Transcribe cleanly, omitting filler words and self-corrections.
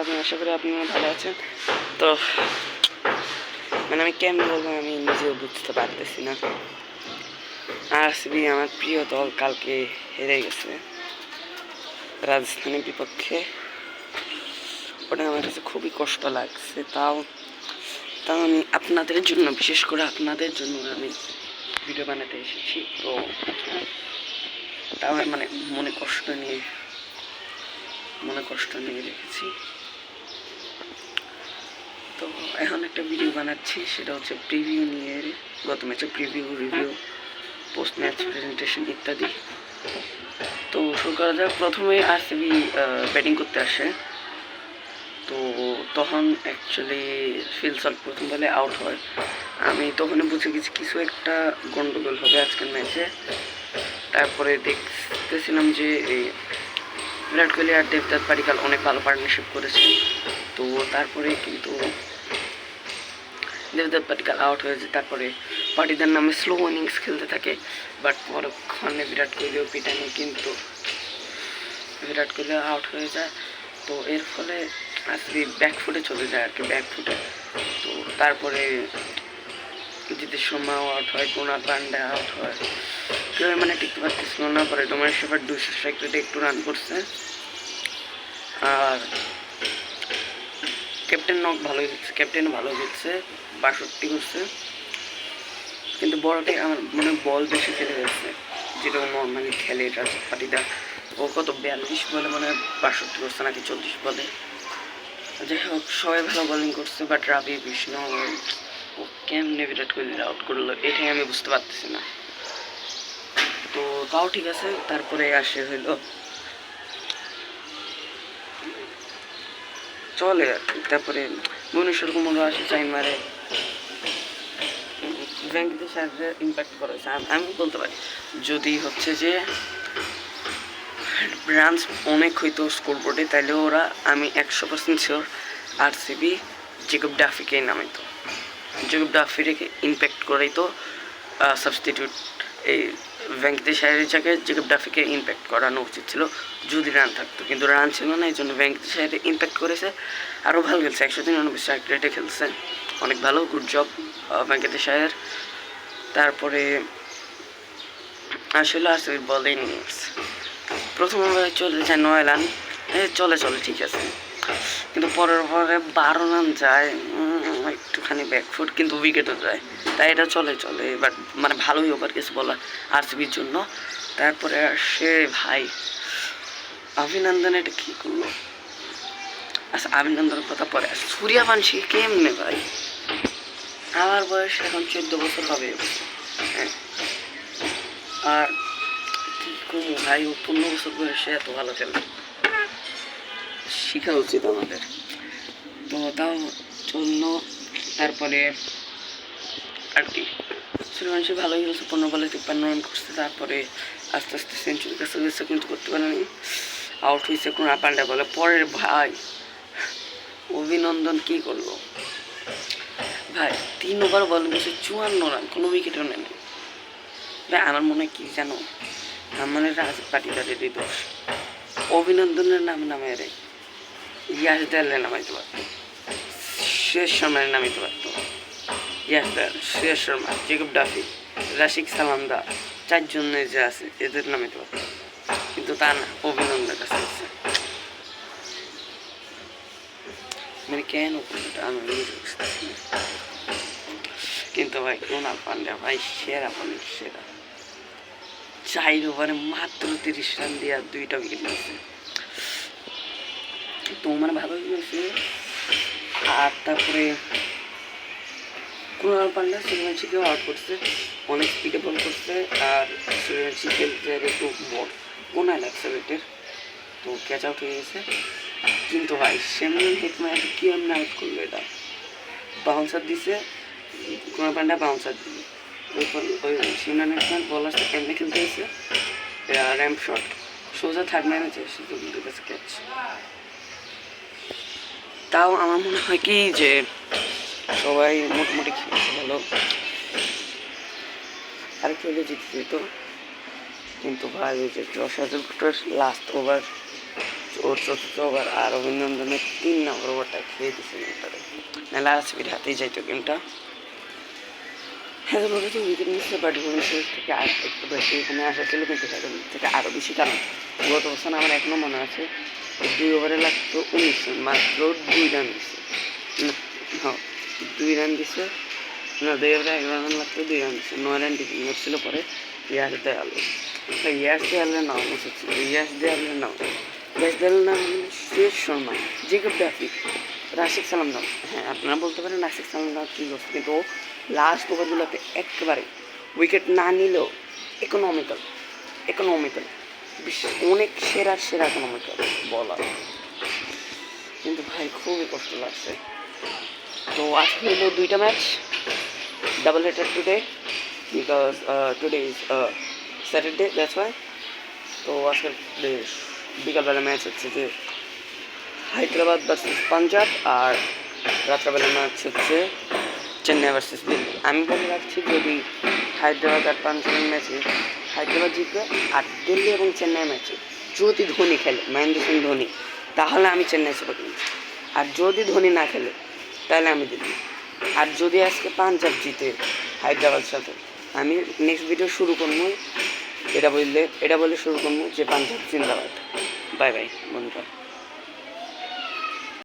আমি আশা করি আপনারা ভালো আছেন। তো মানে আমি কেমন বলবো আমি নিজেও বুঝতে পারতেছি না। আরসিবি আমার প্রিয় দল কালকে হেরে গেছে রাজস্থানের বিপক্ষে। ওটা আমার কাছে খুবই কষ্ট লাগছে। তাও আমি আপনাদের জন্য, বিশেষ করে আপনাদের জন্য আমি ভিডিও বানাতে এসেছি। তো তাও মানে মনে কষ্ট নিয়ে রেখেছি। তো এখন একটা ভিডিও বানাচ্ছি, সেটা হচ্ছে প্রিভিউ নিয়ে, গত ম্যাচের preview, review, post match presentation ইত্যাদি। তো শুরু করা যাক। প্রথমে আরসিবি ব্যাটিং করতে আসে। তো তখন অ্যাকচুয়ালি ফিল সল্ট প্রথম বলে আউট হয়। আমি তখনই বুঝে গেছি কিছু একটা গন্ডগোল হবে আজকের ম্যাচে। তারপরে দেখতেছিলাম যে এই বিরাট কোহলি আর দেবদত্ত পাডিক্কাল অনেক ভালো পার্টনারশিপ করেছে। তো তারপরে কিন্তু দেবদত্ত পাডিক্কাল আউট হয়েছে। তারপরে পাটিদার নামে স্লো ইনিংস খেলতে থাকে, বাট পরক্ষণে বিরাট কোহলিও পিটানি, কিন্তু বিরাট কোহলি আউট হয়ে যায়। তো এর ফলে আসলে ব্যাকফুটে চলে যায় আর কি, ব্যাকফুটে। তো তারপরে জিতের শর্মাও আউট হয়, কুণাল পান্ডে আউট হয়, কেউ মানে টিকতে পারতেছিল না। পরে ডোমিনিক শেফার্ড 200 স্ট্রাইক রেটে একটু রান করছে। আর ক্যাপ্টেন ভালো জিতছে, 62 করছে। কিন্তু বড়টাই আমার মনে বল বেশি খেলে গেছে, যেটা নর্মালি খেলে রাজত পাটিদার। ও কত 42 বলে মানে 62 করছে নাকি 34 বলে। যাই হোক, সবাই ভালো বোলিং করছে, বাট রাবি বিষ্ণু ও কেমনে বিরাট কোহলি আউট করলো এটাই আমি বুঝতে পারতেছি না। তো তাও ঠিক আছে। তারপরে আসে হইলো চলে আর কি। তারপরে ভুবনেশ্বর কুমারও আসে, চাইন মারে, ভেঙ্কটেশ আয়ারের ইম্প্যাক্ট করেছে। আমি বলতে পারি যদি হচ্ছে যে রানস অনেক হইতো স্কোর বোর্ডে, তাইলে ওরা, আমি 100% শিওর আরসিবি জেকব ডাফিকেই নামাইতো। জেকব ডাফিকে ইম্প্যাক্ট করেই তো সাবস্টিটিউট এই ভেঙ্কটেশ আয়ারের জায়গায় জেকব ডাফিকে ইম্প্যাক্ট করানো উচিত ছিল যদি রান থাকতো, কিন্তু রান ছিল না। এই জন্য ভেঙ্কটেশ আয়ারে ইম্প্যাক্ট করেছে। আরও ভালো খেলছে, 193 স্ট্রাইক রেটে খেলছে, অনেক ভালো, গুড জব ভেঙ্কটেশ আয়ার। তারপরে আসলে আরসিবির বলিং ইনিংস প্রথম ওভারে চলে যায় 9 রান, চলে ঠিক আছে। কিন্তু পরের ওভারে 12 রান যায়, একটুখানি ব্যাকফুট, কিন্তু উইকেটও যায়। তাই এটা চলে, বাট মানে ভালোই ওভার গেছে বলা আরসিবির জন্য। তারপরে আসে ভাই অভিনন্দন, এটা কী করলো? আচ্ছা, অভিনন্দনের কথা পরে আসে। সূর্যবংশী কেমনে ভাই, আমার বয়স এখন 14 বছর হবে। হ্যাঁ, আর কি করবো ভাই, ও 15 বছর বয়সে এত ভালো খেলবে, শেখা উচিত আমাদের। তো তাও চললো। তারপরে আর কি, সূর্যবংশী ভালোই খেলছে, 15 বলে 53 রান করছে। তারপরে আস্তে আস্তে সেঞ্চুরি কাছে গেছে, কিন্তু করতে পারেনি, আউট হয়েছে কুণাল পান্ডে বলে। পরের ভাই অভিনন্দন কি করলো ভাই, 3 ওভার বল গেছে 54 রান, কোনো উইকেটও নেয়নি ভাই। আমার মনে হয় কি জানো, আমার রাজত পাটিদারেরই দোষ। অভিনন্দনের নামে রে ইয়াস দয়ালে নামাইতে পারত, শ্রেয়স শর্মার নামাইতে পারত। ইয়াস দয়াল, শ্রেয়স শর্মা, জেকব ডাফি, রাশিক সালান্দা, 4 জনের যে আছে এদের নামাইতে পারত, কিন্তু তা না, অভিনন্দনের কাছে আছে। মানে কেন আমি বুঝতে পারছি না। কিন্তু ভাই কুণাল পান্ডে ভাই সেরা বলেন, সেরা। 4 ওভারে মাত্র 30 রান দিয়ে 2টা উইকেট নিয়েছে, তো মানে ভালোই হয়েছে। আর তারপরে কুণাল পান্ডে সূর্যবংশীকেও আউট করছে, অনেক স্পিডে বল করছে। আর সূর্যবংশী খেলতে একটু কোনায় লাগছে ব্যাটের, তো ক্যাচ আউট হয়ে গেছে। কিন্তু ভাই সেমন হিটম্যান কি এমনি আউট করলো, এটা বাউন্সার দিছে, কুণাল পান্ডে বাউন্সার দিল, ওই সিমরান হিটম্যান বলার এমনি খেলতে গেছে, র্যাম্প শট সোজা থার্ড ম্যানে চেয়েছে, কাছে ক্যাচ। তাও আমার মনে হয় কি যে সবাই মোটামুটি খেলছে ভালো, আর খেলে জিতে যেত। কিন্তু ভাই ওই যে জশ হাজারপুরের লাস্ট ওভার ওর চতুর্থ ওভার আর অভিনন্দনের 3 নম্বর ওভারটা খেয়ে দিচ্ছে গেমটারে, নাহলে আরসিবির হাতেই যাইতো গেমটা। হ্যাঁ বলে তো উইকেট নিচ্ছে, বাট ভুবনেশ্বর থেকে আর একটু বেশি এখানে আসা ছিল, কিন্তু সেখান থেকে আরও বেশি, কারণ গত বছর আমার এখনও মনে আছে 2 ওভারে লাগতো 19 রান, মাত্র 2 রান দিচ্ছে, হ্যাঁ 2 রান দিচ্ছে না, 2 ওভারে 11 রান লাগতো, 2 রান দিচ্ছে, 9 রান টিকিং ছিল। পরে ইয়াস দেয়ালে নাও উচিত ছিল, ইয়াস দেয়ালের নাও, ইয়াস দেয়ালের নাম শেষ শর্মা, জেকব ডাফি, রাশিক সালাম দাও। হ্যাঁ আপনারা বলতে পারেন রাশিক সালাম দাও কী করছে, কিন্তু ও লাস্ট ওভারগুলোতে একেবারে উইকেট না নিলেও ইকোনমিক্যাল অনেক সেরা ইকোনমিক্যাল বলার, কিন্তু ভাই খুবই কষ্ট লাগছে। তো আজকে হলো 2টা match, double header today, because today is Saturday, that's why. তো আজকের বিকালবেলা ম্যাচ হচ্ছে যে হায়দ্রাবাদ ভার্সেস পাঞ্জাব, আর রাত্রেবেলা ম্যাচ হচ্ছে চেন্নাই ভার্সেস দিল্লি। আমি বলে রাখছি, যদি হায়দ্রাবাদ আর পাঞ্জাবের ম্যাচে হায়দ্রাবাদ জিতবে, আর দিল্লি এবং চেন্নাই ম্যাচে যদি ধোনি খেলে, মহেন্দ্র সিং ধোনি, তাহলে আমি চেন্নাই সুপার কিংস, আর যদি ধোনি না খেলে তাহলে আমি দিল্লি। আর যদি আজকে পাঞ্জাব জিতে হায়দ্রাবাদ সাথে, আমি নেক্সট ভিডিও শুরু করবো এটা বলে শুরু করবো যে পাঞ্জাব জিন্দাবাদ। বাই বাই বন্ধুরা।